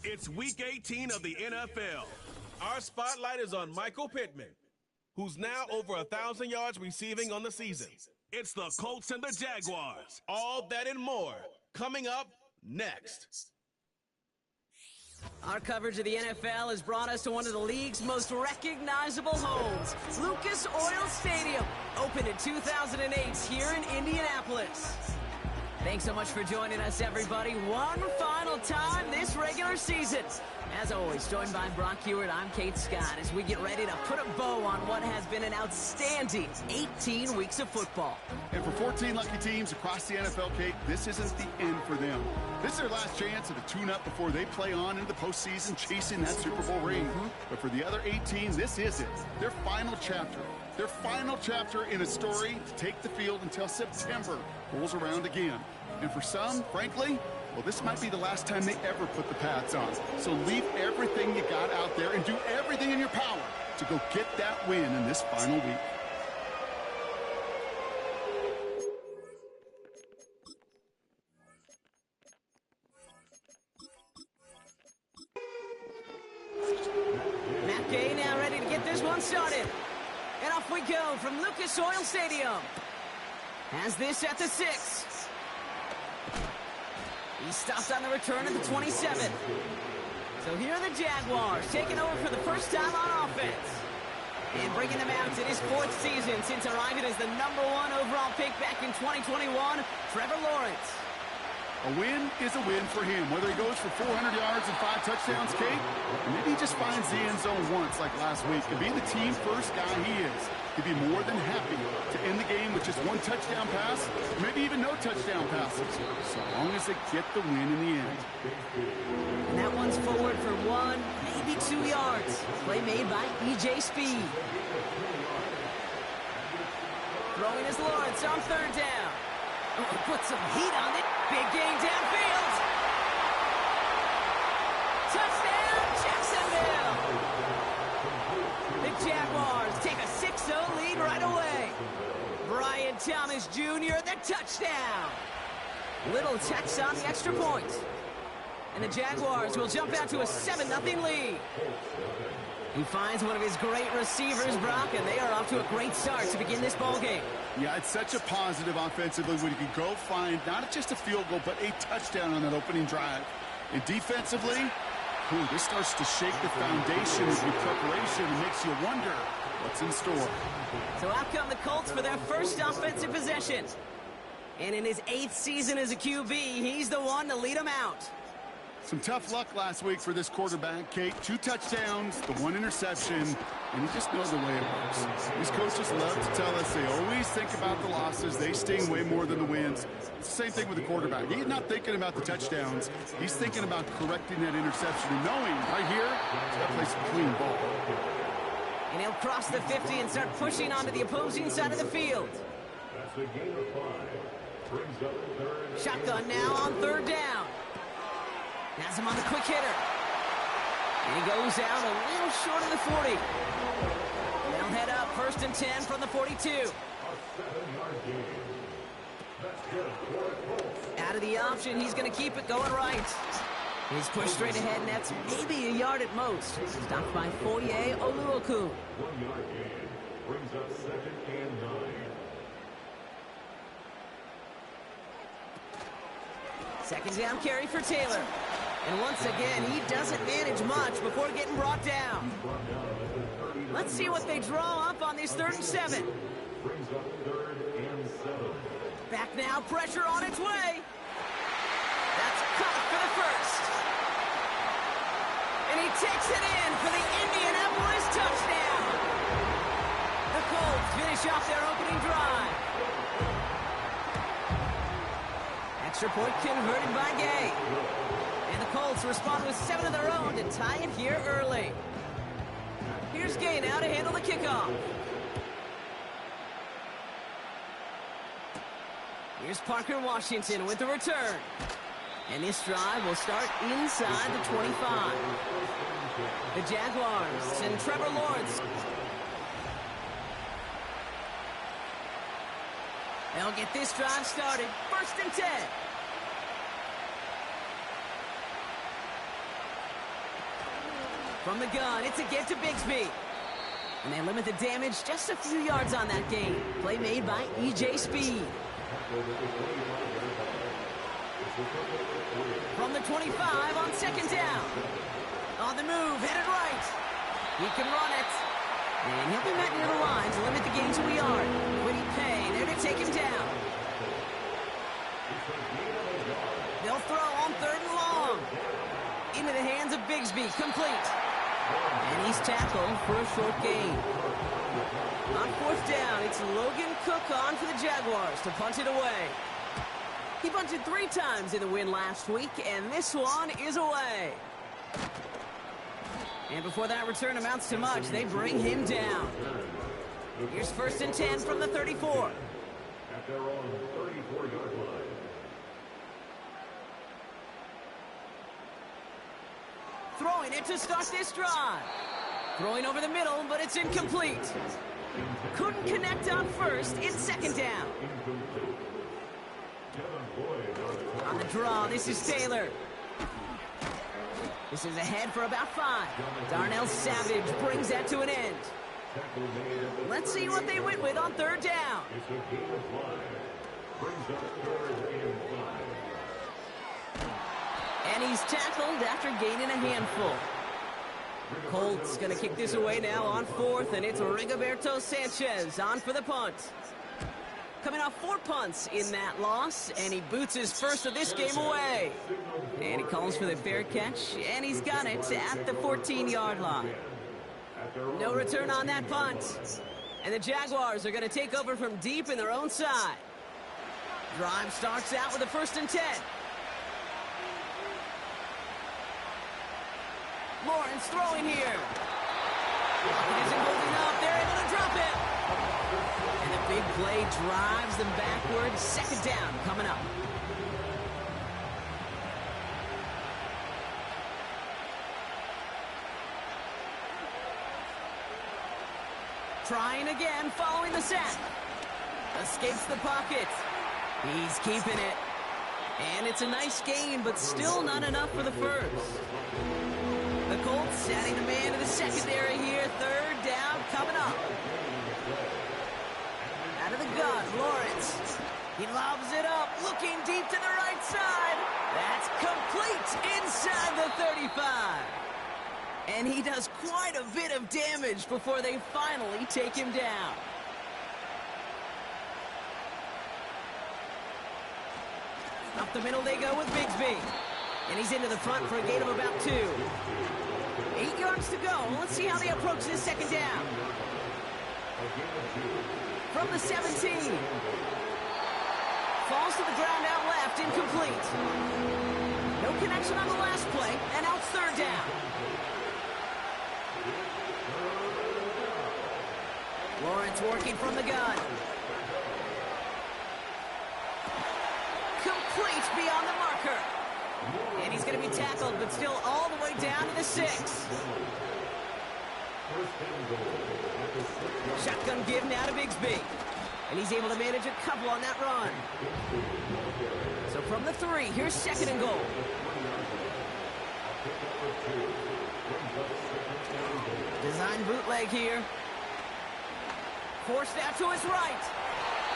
It's Week 18 of the NFL. Our spotlight is on Michael Pittman, who's now over 1,000 yards receiving on the season. It's the Colts and the Jaguars. All that and more coming up next. Our coverage of the NFL has brought us to one of the league's most recognizable homes, Lucas Oil Stadium, opened in 2008 here in Indianapolis. Thanks so much for joining us, everybody. One final time this regular season. As always, joined by Brock Hewitt, I'm Kate Scott, as we get ready to put a bow on what has been an outstanding 18 weeks of football. And for 14 lucky teams across the NFL, Kate, this isn't the end for them. This is their last chance at a tune-up before they play on into the postseason chasing that Super Bowl ring. But for the other 18, this is it. Their final chapter. Their final chapter in a story to take the field until September rolls around again. And for some, frankly, well, this might be the last time they ever put the pads on. So leave everything you got out there and do everything in your power to go get that win in this final week. Matt Gay now ready to get this one started. And off we go from Lucas Oil Stadium. Has this at the 6. He stopped on the return at the 27. So here are the Jaguars taking over for the first time on offense. And bringing them out to his 4th season since arriving as the #1 overall pick back in 2021, Trevor Lawrence. A win is a win for him, whether he goes for 400 yards and 5 touchdowns, Kate, or maybe he just finds the end zone once like last week. And being the team first guy he is, he'd be more than happy to end the game with just 1 touchdown pass, or maybe even no touchdown passes, so long as they get the win in the end. And that one's forward for 1, maybe 2 yards. Play made by E.J. Speed. Throwing is Lawrence on 3rd down. Oh, put some heat on it. Big gain downfield. Touchdown, Jacksonville. The Jaguars take a 6-0 lead right away. Brian Thomas Jr., the touchdown. Little checks on the extra point. And the Jaguars will jump out to a 7-0 lead. He finds one of his great receivers, Brock, and they are off to a great start to begin this ball game. Yeah, it's such a positive offensively when you can go find not just a field goal, but a touchdown on that opening drive. And defensively, this starts to shake the foundation with preparation and makes you wonder what's in store. So out come the Colts for their first offensive possession. And in his 8th season as a QB, he's the one to lead them out. Some tough luck last week for this quarterback, Kate. 2 touchdowns, the 1 interception, and he just knows the way it works. These coaches love to tell us they always think about the losses. They sting way more than the wins. It's the same thing with the quarterback. He's not thinking about the touchdowns. He's thinking about correcting that interception and knowing right here, he's got to play some clean ball. And he'll cross the 50 and start pushing onto the opposing side of the field. Shotgun now on 3rd down. Has him on the quick hitter. And he goes out a little short of the 40. They'll head up 1st and 10 from the 42. Out of the option, he's going to keep it going right. He's pushed straight ahead, and that's maybe a yard at most. Stopped by Foye Oluokun. 1-yard gain brings up 2nd and 9. Second down carry for Taylor. And once again, he doesn't manage much before getting brought down. Let's see what they draw up on this 3rd and 7. Brings up 3rd and 7. Back now, pressure on its way. That's caught for the first. And he takes it in for the Indianapolis touchdown. The Colts finish off their opening drive. Extra point converted by Gay. And the Colts respond with 7 of their own to tie it here early. Here's Gay now to handle the kickoff. Here's Parker Washington with the return. And this drive will start inside the 25. The Jaguars and Trevor Lawrence. They'll get this drive started. 1st and 10. From the gun, it's a get to Bigsby. And they limit the damage just a few yards on that gain. Play made by E.J. Speed. From the 25 on second down. On the move, headed right. He can run it. And he'll be met near the line to limit the gain to a yard. Quiddy Pay there to take him down. They'll throw on third and long. Into the hands of Bigsby, complete. And he's tackled for a short gain. On fourth down, it's Logan Cook on for the Jaguars to punt it away. He punted 3 times in the win last week, and this one is away. And before that return amounts to much, they bring him down. Here's 1st and 10 from the 34. At their own 34-yard line. Throwing it to start this drive. Throwing over the middle, but it's incomplete. Couldn't connect on first. It's second down. On the draw, this is Taylor. This is ahead for about 5. Darnell Savage brings that to an end. Let's see what they went with on third down. It's a game of 5. Brings up 3rd and 5. And he's tackled after gaining a handful. Colts going to kick this away now on 4th, and it's Rigoberto Sanchez on for the punt. Coming off 4 punts in that loss, and he boots his first of this game away. And he calls for the fair catch, and he's got it at the 14-yard line. No return on that punt. And the Jaguars are going to take over from deep in their own side. Drive starts out with a 1st and 10. Lawrence throwing here. It isn't holding up. They're able to drop it. And the big play drives them backward. 2nd down coming up. Trying again, following the sack. Escapes the pocket. He's keeping it. And it's a nice gain, but still not enough for the first. The Colts adding the man to the secondary here. 3rd down coming up. Out of the gun, Lawrence. He lobs it up, looking deep to the right side. That's complete inside the 35. And he does quite a bit of damage before they finally take him down. Up the middle they go with Bigsby. And he's into the front for a gain of about 2. 8 yards to go. Let's see how they approach this 2nd down. From the 17. Falls to the ground out left, incomplete. No connection on the last play, and out 3rd down. Lawrence working from the gun. Complete beyond the marker. And he's going to be tackled, but still all the way down to the 6. Shotgun give now to Bigsby. And he's able to manage a couple on that run. So from the 3, here's 2nd and goal. Design bootleg here. Forced out to his right.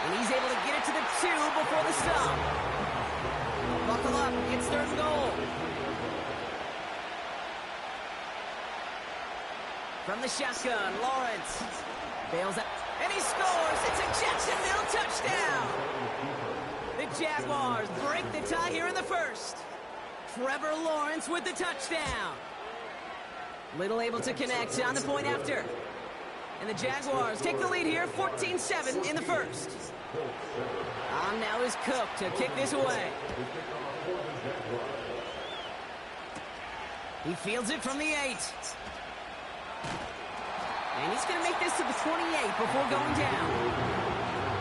And he's able to get it to the 2 before the stop. Buckle up, it's 3rd and goal. From the shotgun, Lawrence bails out, and he scores. It's a Jacksonville touchdown. The Jaguars break the tie here in the 1st. Trevor Lawrence with the touchdown. Little able to connect on the point after. And the Jaguars take the lead here, 14-7 in the 1st. On now is Cook to kick this away. He fields it from the 8. And he's going to make this to the 28 before going down.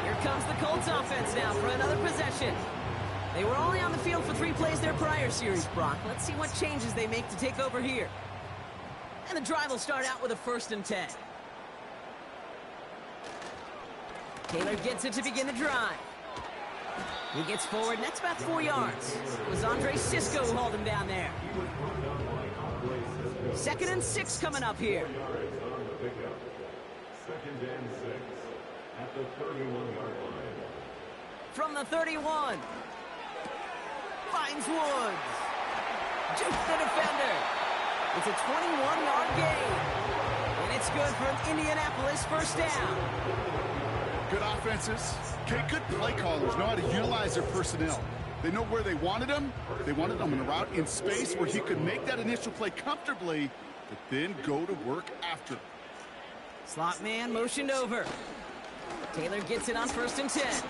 Here comes the Colts offense now for another possession. They were only on the field for 3 plays their prior series, Brock. Let's see what changes they make to take over here. And the drive will start out with a 1st and 10. Taylor gets it to begin the drive. He gets forward, and that's about 4 yards. It was Andre Cisco who hauled him down there. 2nd and 6 coming up here. yards on the pickup. 2nd and 6 at the 31-yard line. From the 31. Finds Woods. Jukes the defender. It's a 21-yard gain. And it's good for an Indianapolis first down. Good offenses. Okay, good play callers know how to utilize their personnel. They know where they wanted them. They wanted them in a route in space where he could make that initial play comfortably, but then go to work after. Slot man motioned over. Taylor gets it on 1st and 10.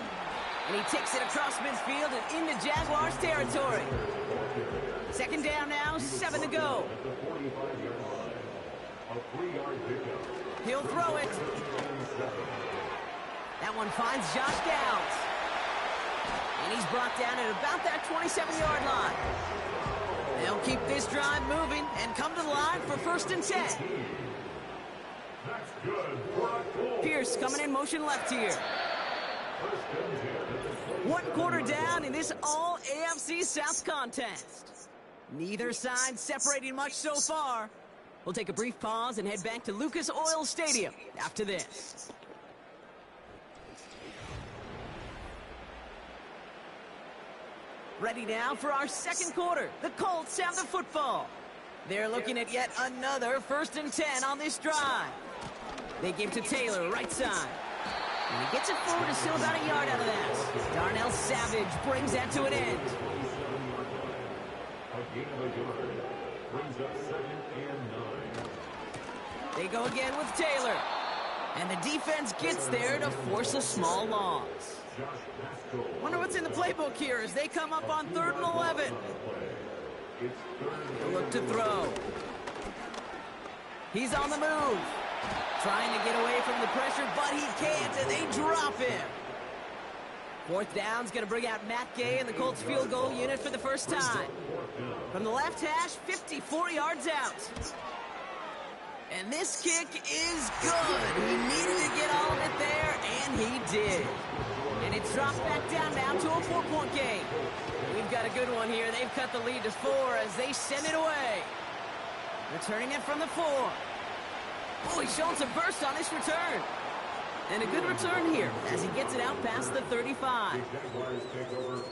And he takes it across midfield and into Jaguars territory. 2nd down now, 7 to go. He'll throw it. That one finds Josh Downs. And he's brought down at about that 27-yard line. They'll keep this drive moving and come to the line for 1st and 10. Pierce coming in motion left here. 1 quarter down in this all AFC South contest. Neither side separating much so far. We'll take a brief pause and head back to Lucas Oil Stadium after this. Ready now for our 2nd quarter. The Colts have the football. They're looking at yet another 1st and 10 on this drive. They give to Taylor, right side. And he gets it forward to still about a yard out of that. Darnell Savage brings that to an end. A gain of a yard brings up 2nd and 9. They go again with Taylor. And the defense gets there to force a small loss. Wonder what's in the playbook here as they come up on 3rd and 11. He'll look to throw. He's on the move. Trying to get away from the pressure, but he can't, and they drop him. 4th down's going to bring out Matt Gay and the Colts field goal unit for the first time. From the left hash, 54 yards out. And this kick is good. He needed to get all of it there, and he did. And it's dropped back down now to a 4-point game. We've got a good one here. They've cut the lead to 4 as they send it away. Returning it from the 4. Oh, he's showing some burst on this return. And a good return here as he gets it out past the 35.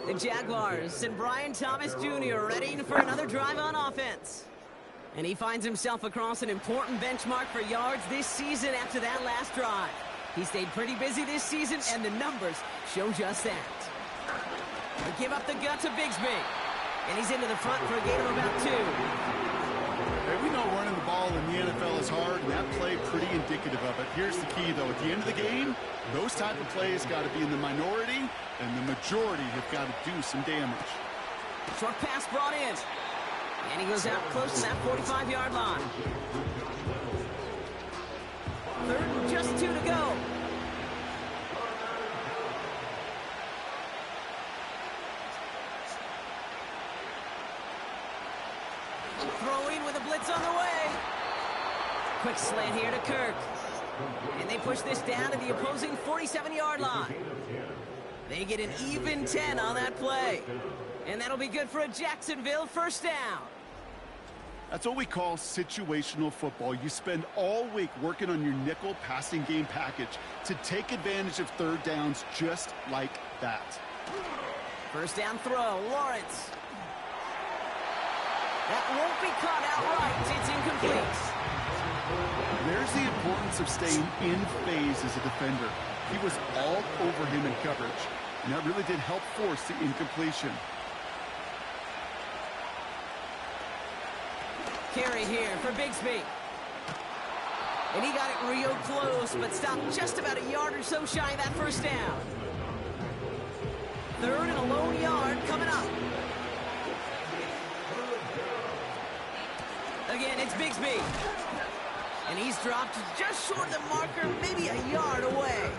The Jaguars send Brian Thomas Jr. ready for another drive on offense. And he finds himself across an important benchmark for yards this season after that last drive. He stayed pretty busy this season, and the numbers show just that. They give up the gut to Bigsby. And he's into the front for a gain of about 2. Hey, we know running the ball in the NFL is hard, and that play pretty indicative of it. Here's the key, though. At the end of the game, those type of plays got to be in the minority, and the majority have got to do some damage. Short pass brought in. And he goes out close to that 45-yard line. 3rd and just 2 to go. Throwing with a blitz on the way. Quick slant here to Kirk. And they push this down to the opposing 47-yard line. They get an even 10 on that play. And that'll be good for a Jacksonville first down. That's what we call situational football. You spend all week working on your nickel passing game package to take advantage of 3rd downs just like that. First down throw, Lawrence. That won't be caught outright. It's incomplete. There's the importance of staying in phase as a defender. He was all over him in coverage, and that really did help force the incompletion. Carry here for Bigsby. And he got it real close, but stopped just about a yard or so shy of that first down. 3rd and a lone yard coming up. Again, it's Bigsby. And he's dropped just short of the marker, maybe a yard away.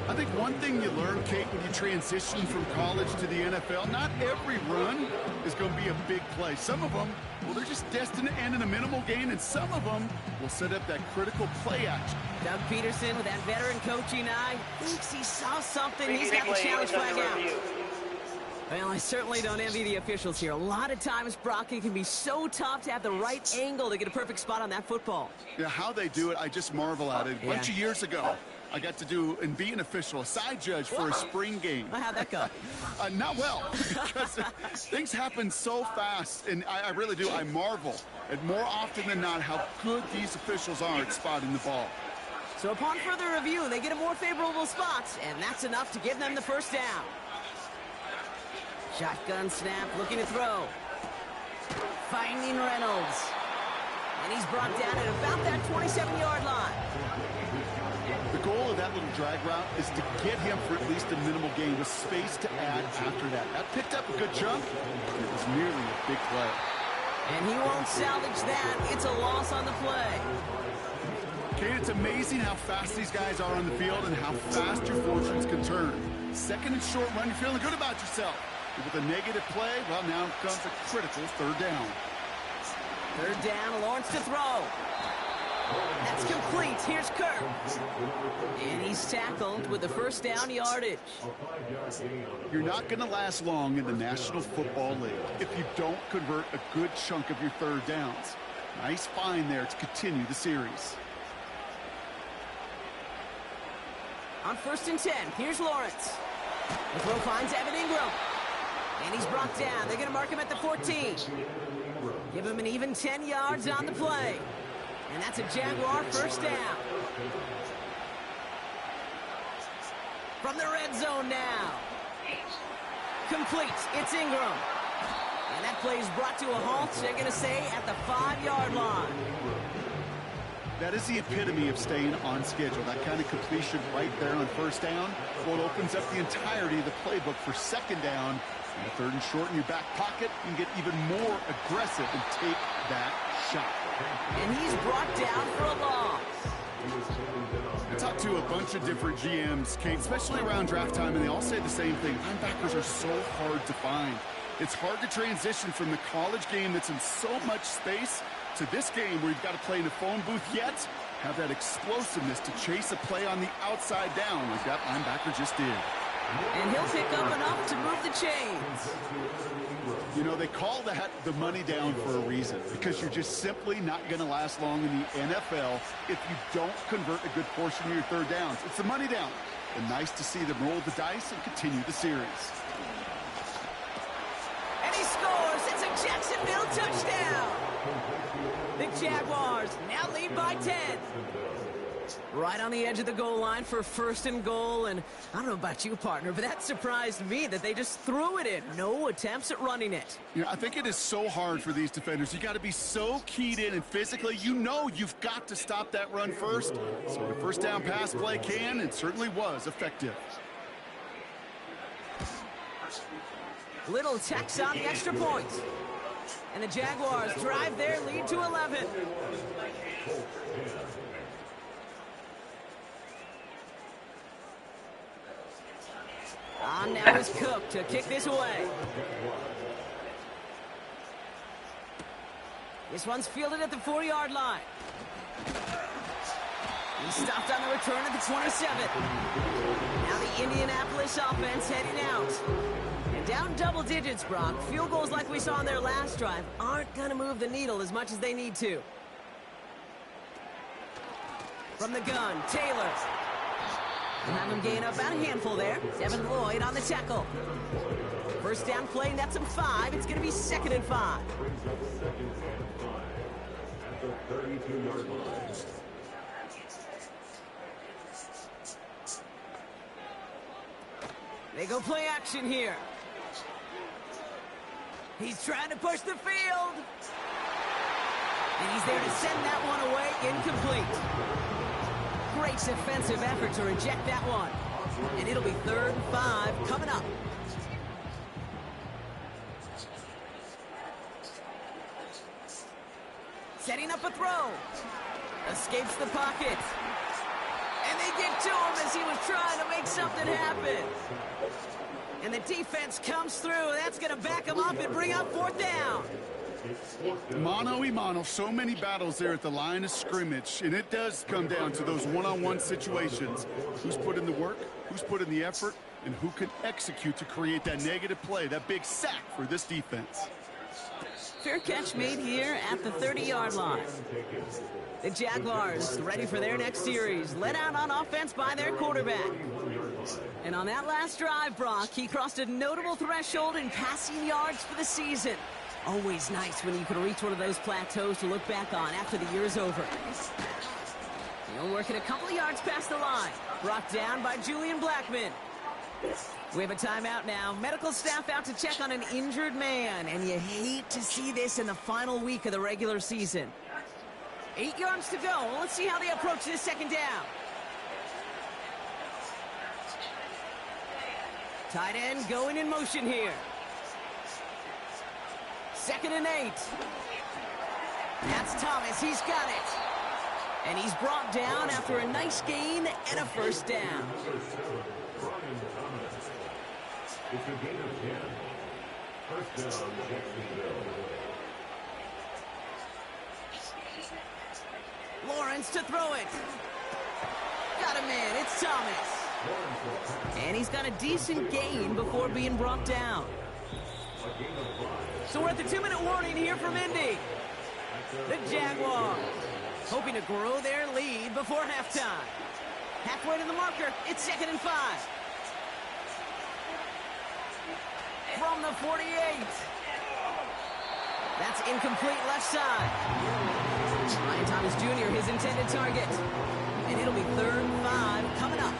I think one thing you learn, Kate, when you transition from college to the NFL, not every run is going to be a big play. Some of them, well, they're just destined to end in a minimal gain, and some of them will set up that critical play action. Doug Peterson, with that veteran coaching eye, thinks he saw something. He's got the challenge flag out. Well, I certainly don't envy the officials here. A lot of times, Brock, it can be so tough to have the right angle to get a perfect spot on that football. Yeah, how they do it, I just marvel at it. A bunch of years ago, I got to do and be an official, a side judge for a spring game. How'd that go? Not well, because things happen so fast, and I really do. I marvel at more often than not how good these officials are at spotting the ball. So upon further review, they get a more favorable spot, and that's enough to give them the first down. Shotgun snap, looking to throw. Finding Reynolds. And he's brought down at about that 27-yard line. The goal of that little drag route is to get him for at least a minimal gain with space to add after that. That picked up a good chunk. It was nearly a big play. And he won't salvage that. It's a loss on the play. Kate, it's amazing how fast these guys are on the field and how fast your fortunes can turn. Second and short run, you're feeling good about yourself. With a negative play, well, now comes a critical third down. Third down, Lawrence to throw. That's complete. Here's Kirk. And he's tackled with the first down yardage. You're not going to last long in the National Football League if you don't convert a good chunk of your third downs. Nice find there to continue the series. On 1st and 10, here's Lawrence. The throw finds Evan Ingram. And he's brought down. They're going to mark him at the 14. Give him an even 10 yards on the play. And that's a Jaguar first down. From the red zone now. Complete. It's Ingram. And that play is brought to a halt, they're going to say, at the 5-yard line. That is the epitome of staying on schedule. That kind of completion right there on first down. Well, it opens up the entirety of the playbook for second down. And a third and short in your back pocket, you can get even more aggressive and take that shot. And he's brought down for a loss. I talked to a bunch of different GMs, Kate, especially around draft time, and they all say the same thing. Linebackers are so hard to find. It's hard to transition from the college game that's in so much space to this game where you've got to play in a phone booth, yet have that explosiveness to chase a play on the outside down like that linebacker just did. And he'll pick up enough to move the chains. You know, they call that the money down for a reason, because you're just simply not going to last long in the NFL if you don't convert a good portion of your third downs. It's the money down. And nice to see them roll the dice and continue the series. And he scores. It's a Jacksonville touchdown. The Jaguars now lead by 10. Right on the edge of the goal line for 1st and goal, and I don't know about you, partner, but that surprised me that they just threw it in. No attempts at running it. Yeah, I think it is so hard for these defenders. You got to be so keyed in, and physically, you know you've got to stop that run first. So the first down pass play can, and certainly was, effective. Little tacks on the extra point. And the Jaguars drive their lead to 11. On now is Cook to kick this away. This one's fielded at the 4-yard line. He stopped on the return at the 27. Now the Indianapolis offense heading out. And down double digits, Brock. Field goals like we saw on their last drive aren't going to move the needle as much as they need to. From the gun, Taylor. We'll have him gain up about a handful there. Devin Lloyd on the tackle. First down play, nets him 5. It's going to be 2nd and 5. At the 32-yard line. They go play action here. He's trying to push the field. And he's there to send that one away, incomplete. Great defensive effort to reject that one. And it'll be 3rd and 5 coming up. Setting up a throw. Escapes the pocket. And they get to him as he was trying to make something happen. And the defense comes through. That's going to back him up and bring up 4th down. Mano-a-mano, so many battles there at the line of scrimmage, and it does come down to those one-on-one situations. Who's put in the work, who's put in the effort, and who can execute to create that negative play, that big sack for this defense. Fair catch made here at the 30-yard line. The Jaguars ready for their next series, led out on offense by their quarterback. And on that last drive, Brock, he crossed a notable threshold in passing yards for the season. Always nice when you can reach one of those plateaus to look back on after the year's over. He'll work it a couple of yards past the line. Brought down by Julian Blackman. We have a timeout now. Medical staff out to check on an injured man, and you hate to see this in the final week of the regular season. 8 yards to go. Let's see how they approach this second down. Tight end going in motion here. 2nd and 8. That's Thomas. He's got it. And he's brought down after a nice gain and a first down. It's a gain of 10. First down, Jacksonville. Lawrence to throw it. Got him in. It's Thomas. And he's got a decent gain before being brought down. So we're at the 2-minute warning here from Indy. The Jaguars hoping to grow their lead before halftime. Halfway to the marker. It's 2nd and 5. From the 48. That's incomplete left side. Ryan Thomas Jr., his intended target. And it'll be 3rd and 5 coming up.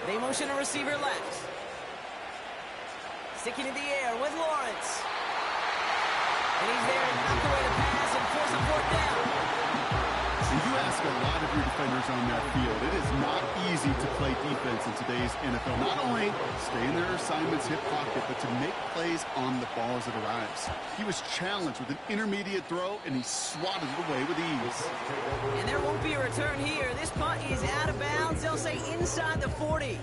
They motion a receiver left. Sticking in the air with Lawrence. And he's there to knock away the pass and force a 4th down. And you ask a lot of your defenders on that field. It is not easy to play defense in today's NFL. Not only stay in their assignment's hip pocket, but to make plays on the ball as it arrives. He was challenged with an intermediate throw, and he swatted it away with ease. And there won't be a return here. This punt is out of bounds. They'll say inside the 40.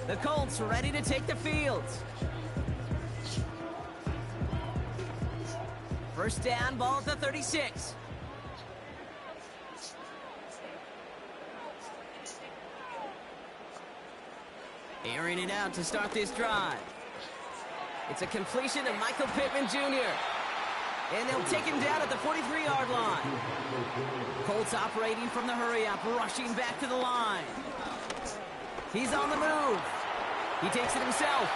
The Colts ready to take the field. First down, ball at the 36. Airing it out to start this drive. It's a completion of Michael Pittman Jr. And they'll take him down at the 43-yard line. Colts operating from the hurry-up, rushing back to the line. He's on the move. He takes it himself.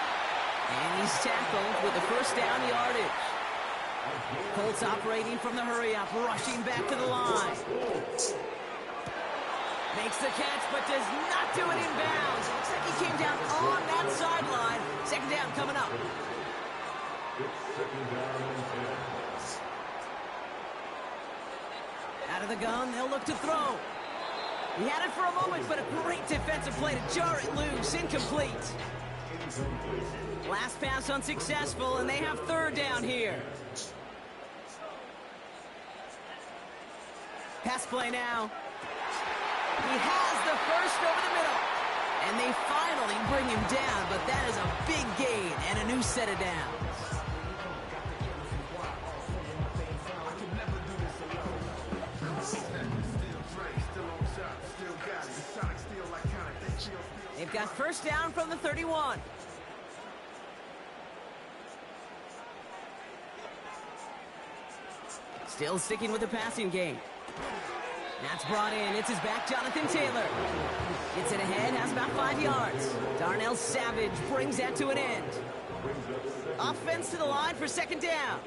And he's tackled with the first down yardage. Colts operating from the hurry-up, rushing back to the line. Makes the catch, but does not do it in bounds. Looks like he came down on that sideline. 2nd down coming up. Out of the gun, they'll look to throw. He had it for a moment, but a great defensive play to jar it loose. Incomplete. Last pass unsuccessful, and they have 3rd down here. Pass play now. He has the first over the middle. And they finally bring him down, but that is a big gain and a new set of downs. They've got first down from the 31. Still sticking with the passing game. That's brought in. It's his back, Jonathan Taylor. Gets it ahead, has about 5 yards. Darnell Savage brings that to an end. Offense to the line for 2nd down.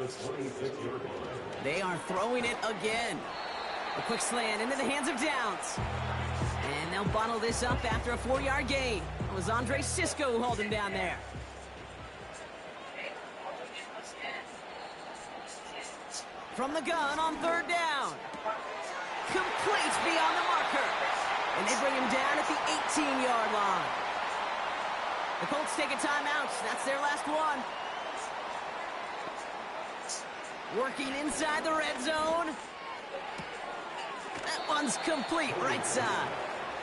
They are throwing it again. A quick slant into the hands of Downs. And they'll bottle this up after a 4-yard gain. It was Andre Sisco who hauled him down there. From the gun on 3rd down. Complete beyond the marker. And they bring him down at the 18-yard line. The Colts take a timeout. That's their last one. Working inside the red zone. That one's complete right side.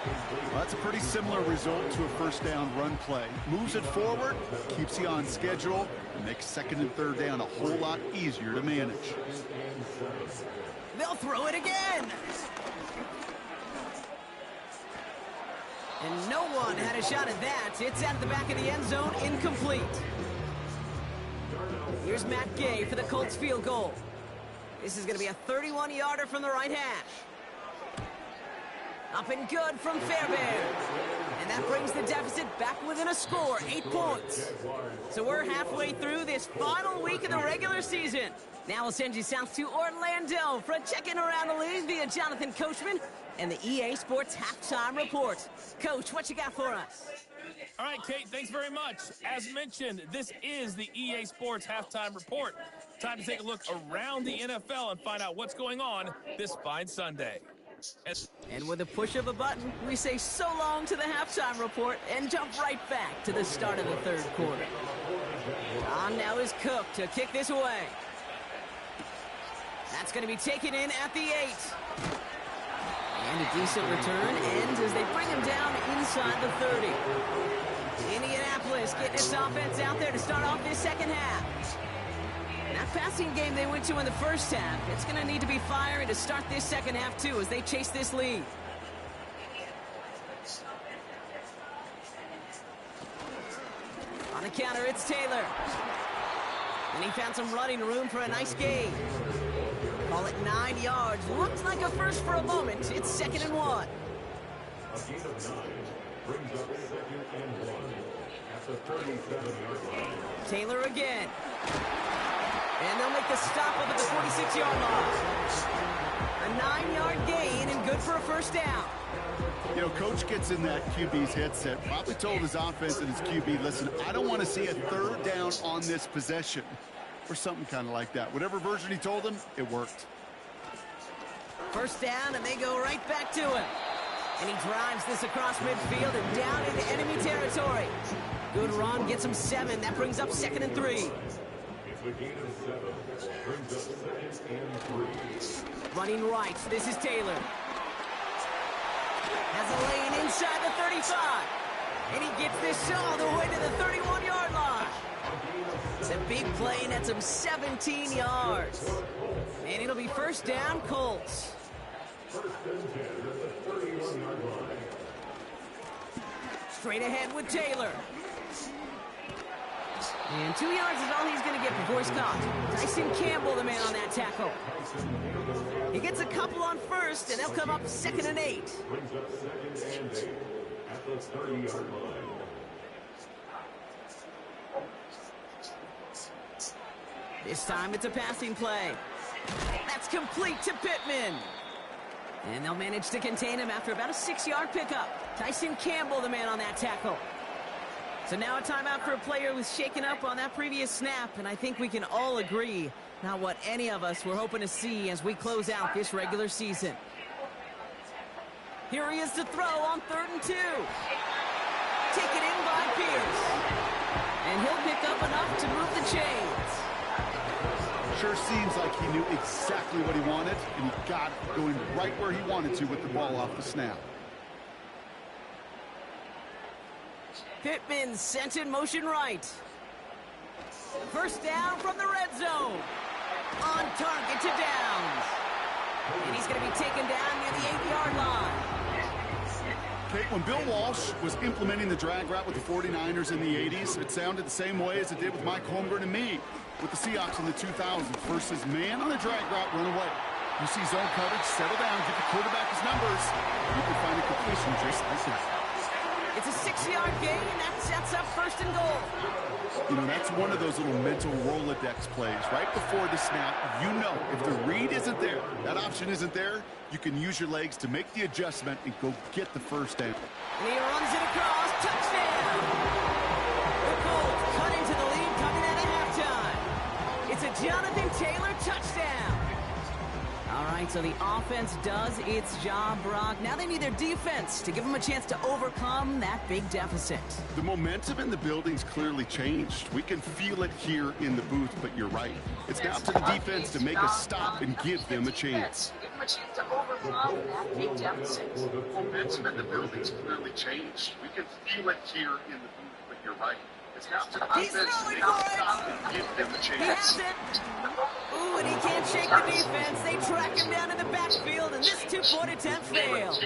Well, that's a pretty similar result to a first down run play. Moves it forward, keeps you on schedule, and makes second and third down a whole lot easier to manage. They'll throw it again. And no one had a shot at that. It's at the back of the end zone, incomplete. Here's Matt Gay for the Colts field goal. This is going to be a 31-yarder from the right hash. Up and good from Fairbairn. And that brings the deficit back within a score, 8 points. So we're halfway through this final week of the regular season. Now we'll send you south to Orlando for a check-in around the league via Jonathan Coachman and the EA Sports Halftime Report. Coach, what you got for us? All right, Kate, thanks very much. As mentioned, this is the EA Sports Halftime Report. Time to take a look around the NFL and find out what's going on this fine Sunday. And with a push of a button, we say so long to the halftime report and jump right back to the start of the third quarter. On now is Cook to kick this away. That's going to be taken in at the 8. And a decent return ends as they bring him down inside the 30. Indianapolis getting its offense out there to start off this second half. That passing game they went to in the first half, it's going to need to be fiery to start this second half, too, as they chase this lead. On the counter, it's Taylor. And he found some running room for a nice gain. Call it 9 yards. Looks like a first for a moment. It's 2nd and 1. A gain of 9 brings up 2nd and 1 at the 37-yard line. Taylor again. And they'll make the stop up at the 46-yard line. A 9-yard gain and good for a first down. You know, Coach gets in that QB's headset, probably told his offense and his QB, listen, I don't want to see a third down on this possession. Or something kind of like that. Whatever version he told him, it worked. First down, and they go right back to him. And he drives this across midfield and down into enemy territory. Good run, gets him 7. That brings up 2nd and 3. It's a gain of 7. Brings up 2nd and 3. Running right, this is Taylor. Has a lane inside the 35. And he gets this all the way to the 31-yard line. It's a big play, and that's him 17 yards. And it'll be first down, Colts. First and 10 at the 31-yard line. Straight ahead with Taylor. And 2 yards is all he's going to get before he's caught. Tyson Campbell, the man on that tackle. He gets a couple on first, and they'll come up 2nd and 8. Brings up 2nd and 8 at the 30-yard line. This time it's a passing play. That's complete to Pittman. And they'll manage to contain him after about a 6-yard pickup. Tyson Campbell, the man on that tackle. So now a timeout for a player who's shaken up on that previous snap, and I think we can all agree not what any of us were hoping to see as we close out this regular season. Here he is to throw on 3rd and 2. Taken in by Pierce. And he'll pick up enough to move the chains. Sure seems like he knew exactly what he wanted, and he got it going right where he wanted to with the ball off the snap. Pittman sent in motion right. First down from the red zone. On target to Downs. And he's going to be taken down near the 8-yard line. Okay, when Bill Walsh was implementing the drag route with the 49ers in the 80s, it sounded the same way as it did with Mike Holmgren and me with the Seahawks in the 2000s versus man on a drag route, run away. You see zone coverage, settle down, give the quarterback his numbers. You can find a completion just like that. It's a 6-yard gain, and that sets up 1st and goal. You know, that's one of those little mental Rolodex plays. Right before the snap, you know if the read isn't there, that option isn't there, you can use your legs to make the adjustment and go get the first down. And he runs it across. Touchdown! The Colts cut into the lead coming out of halftime. It's a Jonathan Taylor touchdown. All right, so the offense does its job, Brock. Now they need their defense to give them a chance to overcome that big deficit. The momentum in the building's clearly changed. We can feel it here in the booth, but you're right. It's now up to the defense to make a stop and give them a chance. much you have to overcome that big deficit. Momentum in the building's clearly changed. We can feel it here in the booth, but you're right. It's not to He's throwing for it. give them a He chance. has it. Ooh, and he can't shake the defense. They track him down in the backfield, and this two-point attempt fails.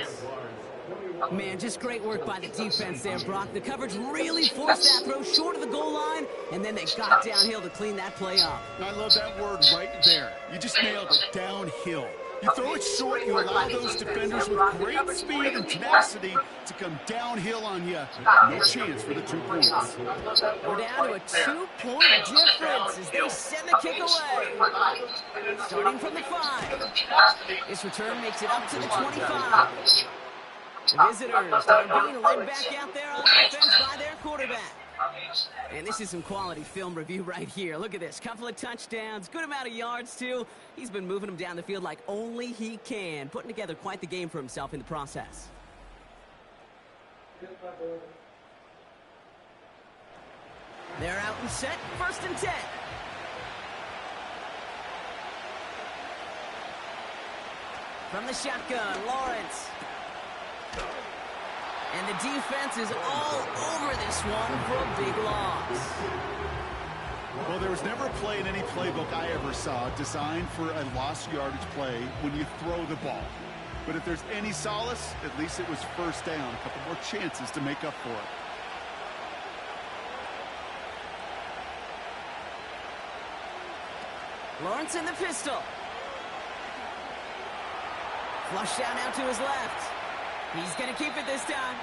Man, just great work by the defense there, Brock. The coverage really forced that throw short of the goal line, and then they got downhill to clean that play up. I love that word right there. You just nailed it, downhill. You throw it short, you allow those defenders with great speed and tenacity to come downhill on you. No chance for the 2 points. We're down to a 2-point difference as they send the kick away. Starting from the 5. This return makes it up to the 25. The visitors are being led back out there on offense by their quarterback. And this is some quality film review right here. Look at this. Couple of touchdowns. Good amount of yards, too. He's been moving them down the field like only he can. Putting together quite the game for himself in the process. They're out and set. 1st and 10. From the shotgun, Lawrence. And the defense is all over this one for a big loss. Well, there was never a play in any playbook I ever saw designed for a lost yardage play when you throw the ball. But if there's any solace, at least it was 1st down. A couple more chances to make up for it. Lawrence in the pistol. Flush down out to his left. He's going to keep it this time.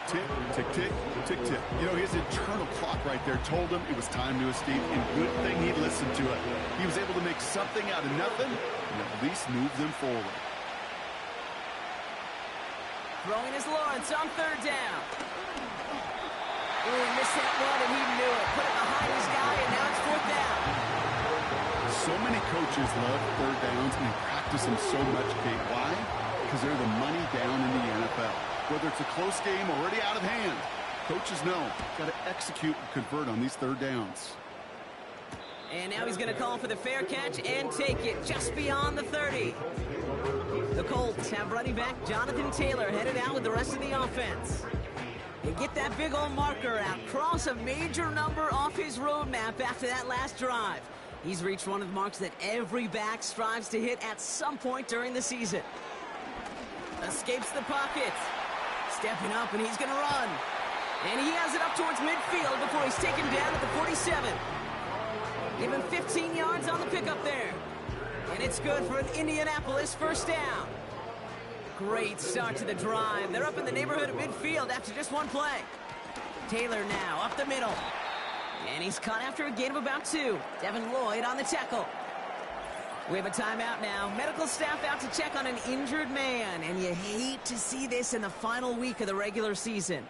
Tick, tick, tick, tick, tick. You know, his internal clock right there told him it was time to escape, and good thing he listened to it. He was able to make something out of nothing and at least move them forward. Throwing is Lawrence on 3rd down. Ooh, he missed that one, and he knew it. Put it behind his guy, and now it's 4th down. So many coaches love 3rd downs and practice them so much, Kate. Why? Because they're the money down in the NFL. Whether it's a close game already out of hand, coaches know got to execute and convert on these 3rd downs. And now he's going to call for the fair catch and take it just beyond the 30. The Colts have running back Jonathan Taylor headed out with the rest of the offense. They get that big old marker out, cross a major number off his roadmap after that last drive. He's reached one of the marks that every back strives to hit at some point during the season. Escapes the pocket. Stepping up, and he's going to run. And he has it up towards midfield before he's taken down at the 47. Give him 15 yards on the pickup there. And it's good for an Indianapolis 1st down. Great start to the drive. They're up in the neighborhood of midfield after just one play. Taylor now up the middle. And he's caught after a gain of about 2. Devin Lloyd on the tackle. We have a timeout now. Medical staff out to check on an injured man. And you hate to see this in the final week of the regular season.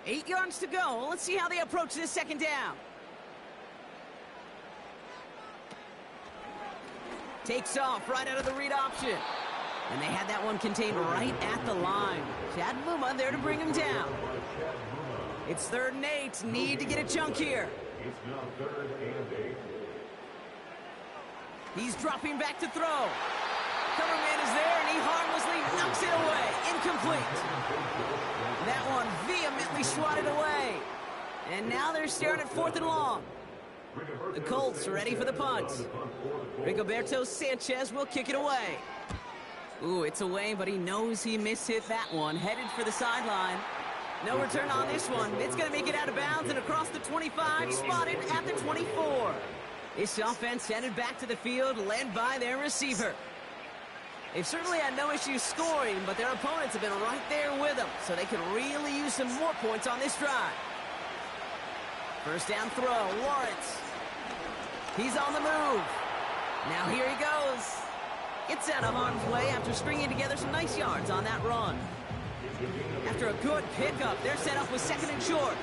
8 yards to go. Let's see how they approach this 2nd down. Takes off right out of the read option. And they had that one contained right at the line. Chad Muma there to bring him down. It's 3rd and 8. Need to get a chunk here. It's now 3rd and 8. He's dropping back to throw. Cover man is there, and he harmlessly knocks it away. Incomplete. That one vehemently swatted away. And now they're staring at 4th and long. The Colts are ready for the punt. Rigoberto Sanchez will kick it away. Ooh, it's away, but he knows he mishit that one. Headed for the sideline. No return on this one. It's going to make it out of bounds and across the 25, spotted at the 24. This offense headed back to the field, led by their receiver. They've certainly had no issues scoring, but their opponents have been right there with them, so they could really use some more points on this drive. 1st down throw, Lawrence. He's on the move. Now here he goes. Gets out of harm's way after stringing together some nice yards on that run. After a good pickup, they're set up with 2nd and short.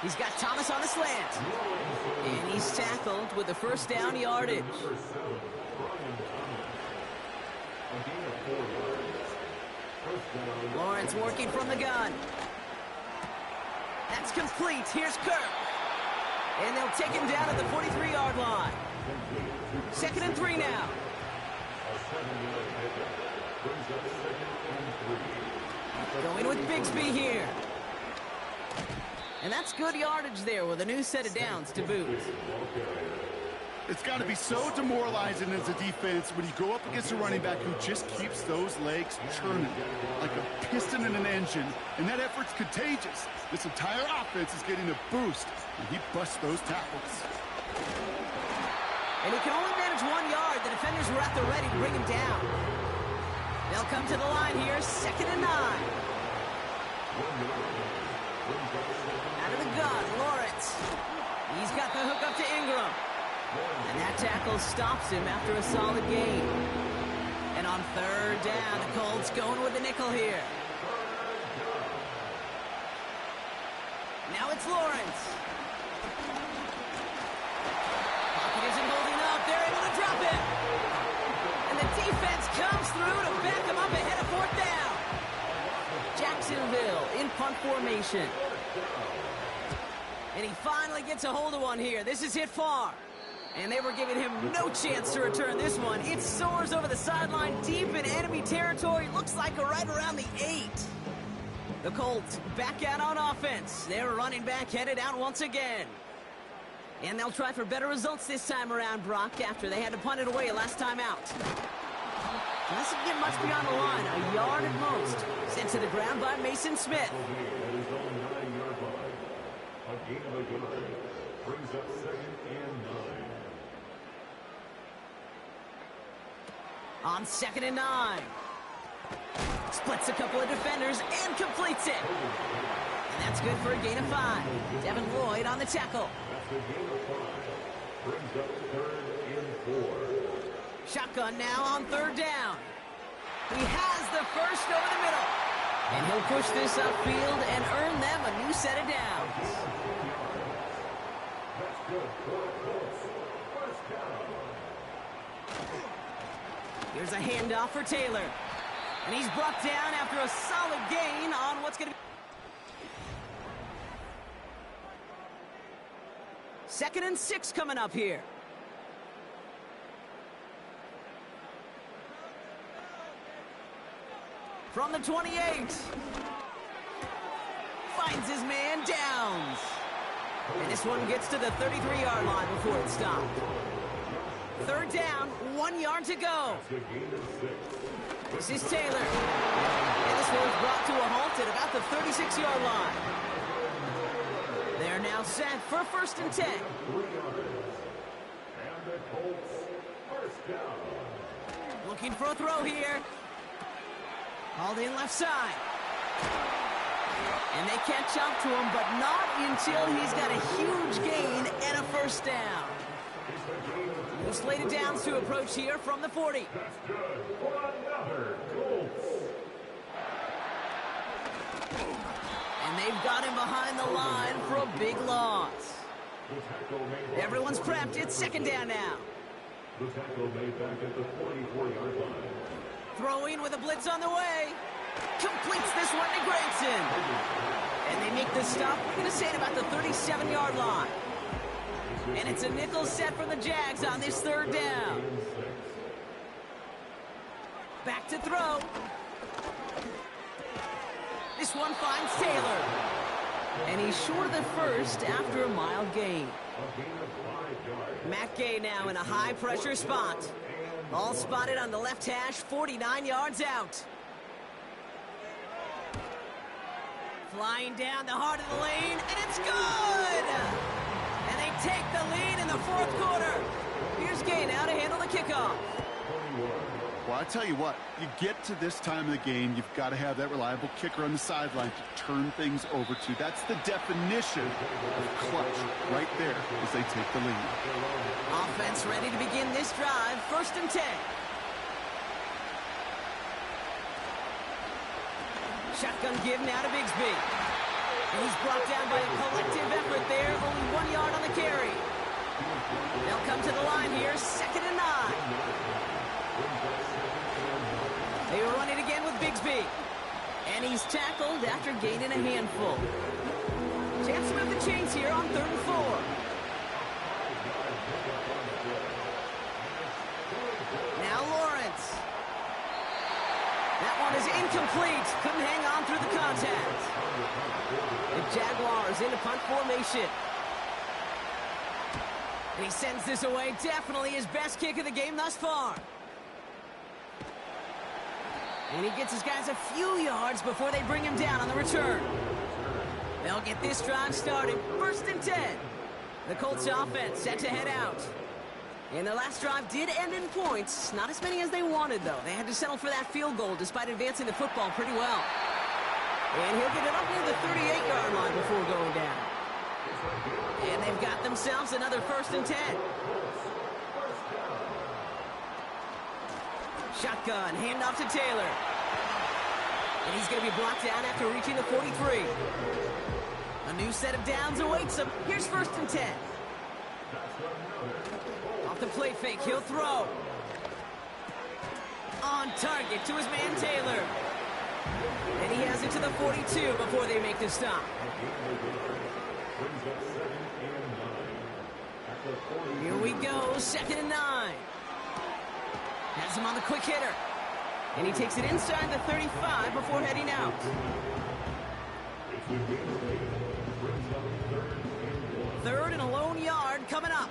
He's got Thomas on the slant. And he's tackled with the 1st down yardage. Lawrence working from the gun. That's complete. Here's Kirk. And they'll take him down at the 43-yard line. 2nd and 3 now. Going with Bigsby here. And that's good yardage there with a new set of downs to boot. It's got to be so demoralizing as a defense when you go up against a running back who just keeps those legs churning like a piston in an engine, and that effort's contagious. This entire offense is getting a boost, and he busts those tackles. And he can only manage 1 yard. The defenders were at the ready to bring him down. They'll come to the line here, 2nd and 9. Out of the gun, Lawrence. He's got the hook up to Ingram. And that tackle stops him after a solid gain. And on 3rd down, the Colts going with the nickel here. Now it's Lawrence. Pocket isn't holding up. They're able to drop it. And the defense comes through to back him up ahead of 4th down. Jacksonville in punt formation. And he finally gets a hold of one here. This is hit far. And they were giving him no chance to return this one. It soars over the sideline deep in enemy territory. Looks like right around the 8. The Colts back out on offense. Their running back headed out once again. And they'll try for better results this time around, Brock, after they had to punt it away last time out. Doesn't get much beyond the line. A yard at most. Sent to the ground by Mason Smith. A gain of a yard brings up 2nd and 9. On 2nd and 9. Splits a couple of defenders and completes it. And that's good for a gain of 5. Devin Lloyd on the tackle. That's a gain of 5. Brings up 3rd and 4. Shotgun now on 3rd down. He has the first over the middle. And he'll push this upfield and earn them a new set of downs. That's good for the Colts. First down. Here's a handoff for Taylor. And he's brought down after a solid gain on what's going to be 2nd and 6 coming up here. From the 28. Finds his man, Downs. And this one gets to the 33-yard line before it stopped. 3rd down, 1 yard to go. This is Taylor. And this one's brought to a halt at about the 36-yard line. They're now set for 1st and 10. And the Colts first down. Looking for a throw here. Hauled in left side. And they catch up to him, but not until he's got a huge gain and a 1st down. New slated downs to approach here from the 40. That's good for another Colts. And they've got him behind the line for a big loss. Everyone's prepped. It's 2nd down now. The tackle made back at the 44-yard line. Throwing with a blitz on the way. Completes this one to Gregson. And they make the stop, we're going to say, at about the 37-yard line. And it's a nickel set for the Jags on this 3rd down. Back to throw. This one finds Taylor. And he's short of the 1st after a mild gain. Matt Gay now in a high-pressure spot. All spotted on the left hash, 49 yards out. Flying down the heart of the lane, and it's good! And they take the lead in the 4th quarter. Here's Gay now to handle the kickoff. Well, I tell you what, you get to this time of the game, you've got to have that reliable kicker on the sideline to turn things over to. That's the definition of clutch right there as they take the lead. Offense ready to begin this drive. 1st and 10. Shotgun give now to Bigsby. And he's brought down by a collective effort there. Only 1 yard on the carry. They'll come to the line here. 2nd and 9. They run it again with Bigsby. And he's tackled after gaining a handful. Chance to move the chains here on 3rd and 4. incomplete. Couldn't hang on through the contact. The Jaguars into punt formation. And he sends this away. Definitely his best kick of the game thus far. And he gets his guys a few yards before they bring him down on the return. They'll get this drive started. 1st and 10. The Colts offense set to head out. And their last drive did end in points. Not as many as they wanted, though. They had to settle for that field goal despite advancing the football pretty well. And he'll get it up near the 38-yard line before going down. And they've got themselves another 1st and 10. Shotgun, handoff to Taylor. And he's going to be blocked down after reaching the 43. A new set of downs awaits him. Here's 1st and 10. Off the play fake, he'll throw. On target to his man Taylor. And he has it to the 42 before they make the stop. Here we go, 2nd and 9. Has him on the quick hitter. And he takes it inside the 35 before heading out. 3rd and a lone yard coming up.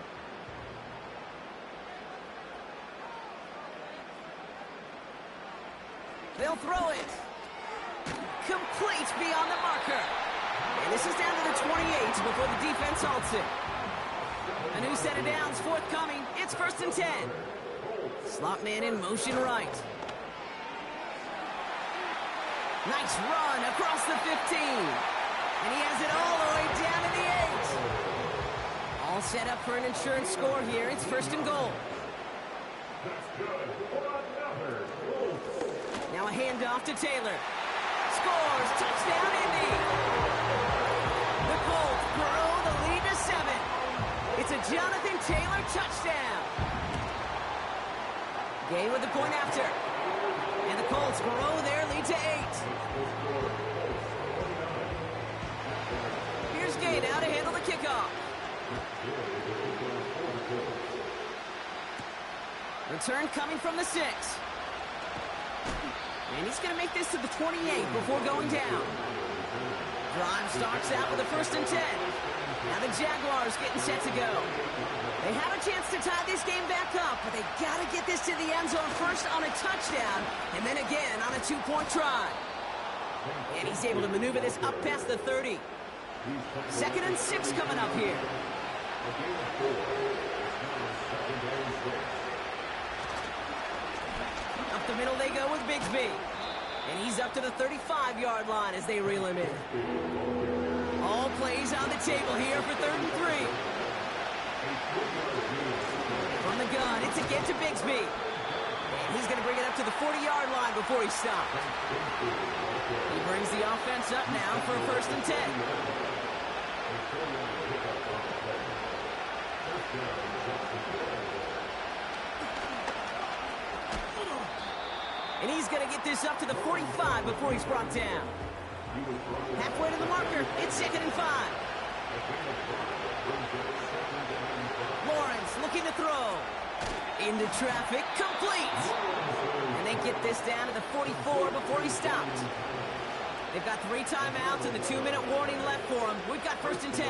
They'll throw it. Complete beyond the marker. And this is down to the 28 before the defense halts it. A new set of downs forthcoming. It's 1st and 10. Slot man in motion right. Nice run across the 15. And he has it all the way down to the 8. All set up for an insurance score here. It's 1st and goal. Now a handoff to Taylor. Scores. Touchdown, Indy. The Colts grow the lead to 7. It's a Jonathan Taylor touchdown. Gay with the point after. And the Colts grow their lead to 8. Here's Gay now to handle the kickoff. Return coming from the 6. And he's going to make this to the 28 before going down. Drive starts out with a 1st and 10. Now the Jaguars getting set to go. They have a chance to tie this game back up, but they got to get this to the end zone first on a touchdown, and then again on a 2-point try. And he's able to maneuver this up past the 30. 2nd and 6 coming up here. Up the middle they go with Bigsby. And he's up to the 35-yard line as they reel him in. All plays on the table here for 3rd and 3. From the gun, it's again to Bigsby. And he's going to bring it up to the 40-yard line before he stops. He brings the offense up now for a 1st and 10. And he's going to get this up to the 45 before he's brought down. Halfway to the marker, it's 2nd and 5. Lawrence looking to throw. Into traffic, complete. And they get this down to the 44 before he stopped. They've got 3 timeouts and the 2-minute warning left for them. We've got 1st and 10.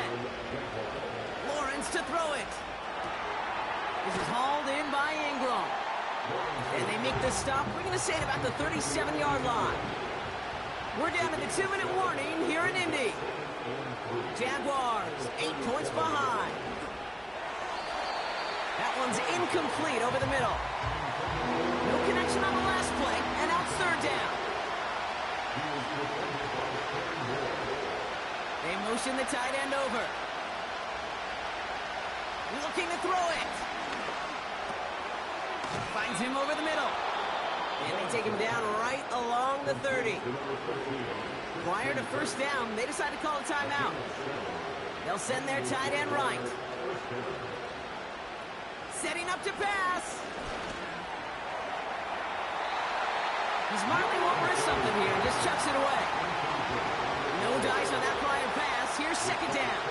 Lawrence to throw it. This is hauled in by Ingram. And they make the stop, we're going to say at about the 37-yard line. We're down to the 2-minute warning here in Indy. Jaguars, 8 points behind. That one's incomplete over the middle. No connection on the last play, and now it's 3rd down. They motion the tight end over. Looking to throw it. Finds him over the middle. And they take him down right along the 30. Prior to 1st down, they decide to call a timeout. They'll send their tight end right. Setting up to pass. He's Marley won't risk something here and just chucks it away. No dice on that prior pass. Here's 2nd down.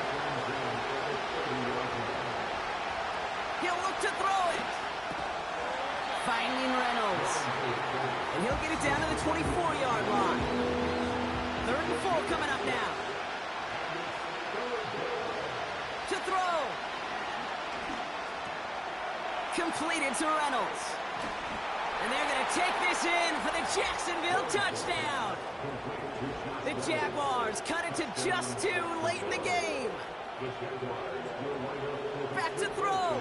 He'll look to throw it. finding Reynolds. And he'll get it down to the 24-yard line. 3rd and 4 coming up now. To throw. Completed to Reynolds. And they're going to take this in for the Jacksonville touchdown. The Jaguars cut it to just 2 late in the game. Back to throw.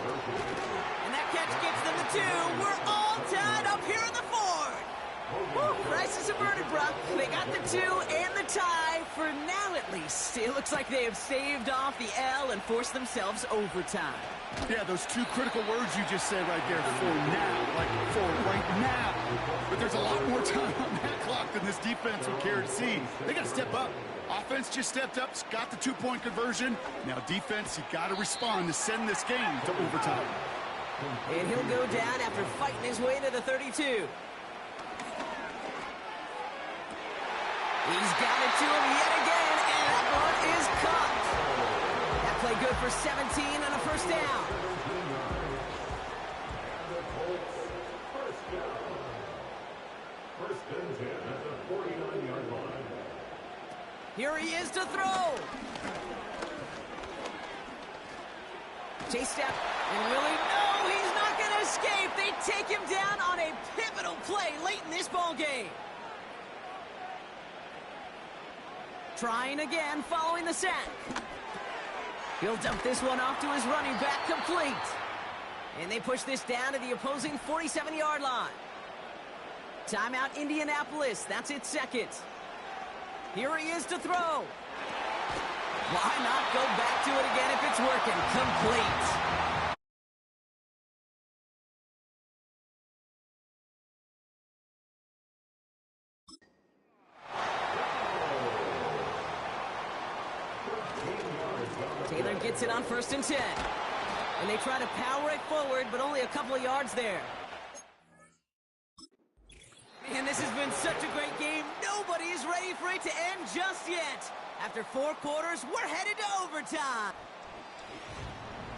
And that catch gets them to 2. We're all tied up here in the 4th. Woo, crisis averted, Brock. They got the 2 and the tie for now, at least. It looks like they have staved off the L and forced themselves overtime. Yeah, those 2 critical words you just said right there, for now, like for right now. But there's a lot more time on that clock than this defense would care to see. They got to step up. Offense just stepped up, got the 2-point conversion. Now defense, you got to respond to send this game to overtime. And he'll go down after fighting his way to the 32. He's got it to him yet again, and that one is caught. That play good for 17 and a first down. First and 10 at the 49-yard line. Here he is to throw. Chase step, and Willie, no, he's not going to escape. They take him down on a pivotal play late in this ball game. Trying again, following the sack. He'll dump this one off to his running back, complete. And they push this down to the opposing 47-yard line. Timeout, Indianapolis. That's its 2nd. Here he is to throw. Why not go back to it again if it's working? Complete. Taylor gets it on 1st and 10. And they try to power it forward, but only a couple of yards there. And this has been such a great game. Nobody is ready for it to end just yet. After 4 quarters, we're headed to overtime.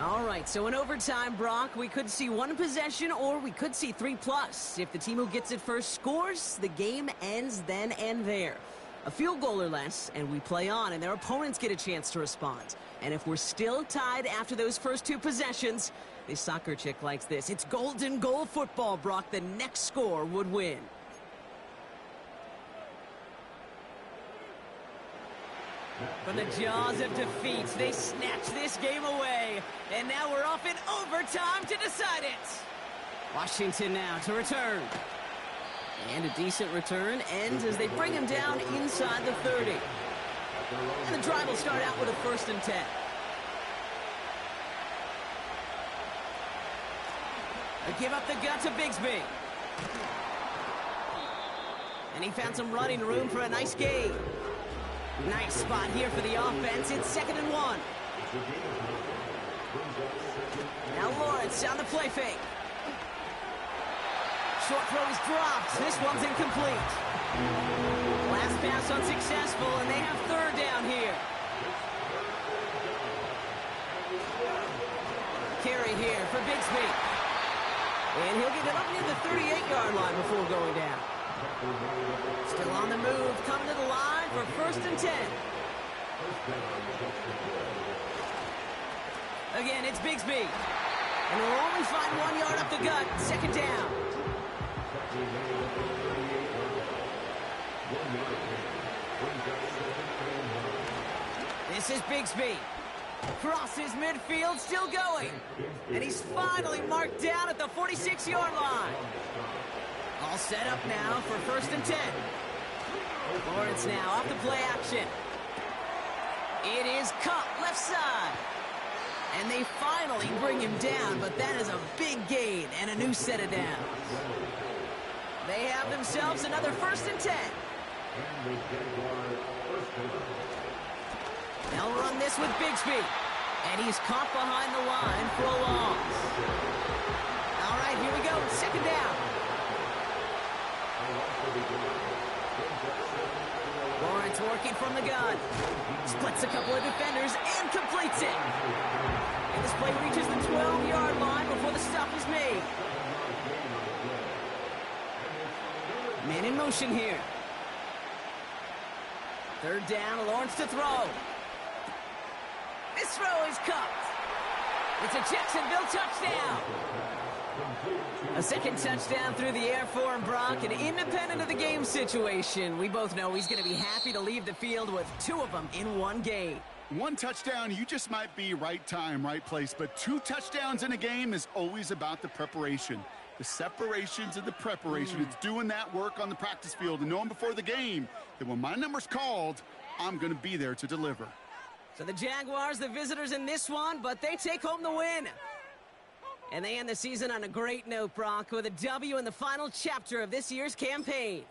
All right, so in overtime, Brock, we could see 1 possession or we could see 3+. If the team who gets it first scores, the game ends then and there. A field goal or less, and we play on, and their opponents get a chance to respond. And if we're still tied after those first 2 possessions, this soccer chick likes this. It's golden goal football, Brock. The next score would win. From the jaws of defeat, they snatch this game away. And now we're off in overtime to decide it. Washington now to return. And a decent return ends as they bring him down inside the 30. And the drive will start out with a 1st and 10. They give up the gut to Bigsby. And he found some running room for a nice gain. Nice spot here for the offense. It's 2nd and 1. Now Lawrence on the play fake. Short throw is dropped. This one's incomplete. Last pass unsuccessful, and they have 3rd down here. Carry here for Bigsby. And he'll get it up near the 38-yard line before going down. Still on the move, coming to the line for 1st and 10. Again, it's Bigsby. And we'll only find 1 yard up the gut. 2nd down. This is Bigsby. Crosses midfield, still going. And he's finally marked down at the 46-yard line. All set up now for 1st and 10. Lawrence now off the play action. It is Cup left side. And they finally bring him down, but that is a big gain and a new set of downs. They have themselves another 1st and 10. They'll run this with Bigsby. And he's caught behind the line for a loss. All right, here we go. 2nd down. Lawrence working from the gun. Splits a couple of defenders and completes it. And this play reaches the 12-yard line before the stop is made. Man in motion here. Third down, Lawrence to throw. This throw is cupped. It's a Jacksonville touchdown. A second touchdown through the air for him, Brock, and independent of the game situation. We both know he's going to be happy to leave the field with 2 of them in one game. 1 touchdown, you just might be right time, right place. But 2 touchdowns in a game is always about the preparation. The separations and the preparation. It's doing that work on the practice field and knowing before the game that when my number's called, I'm going to be there to deliver. So the Jaguars, the visitors in this one, but they take home the win. And they end the season on a great note, Brock, with a W in the final chapter of this year's campaign.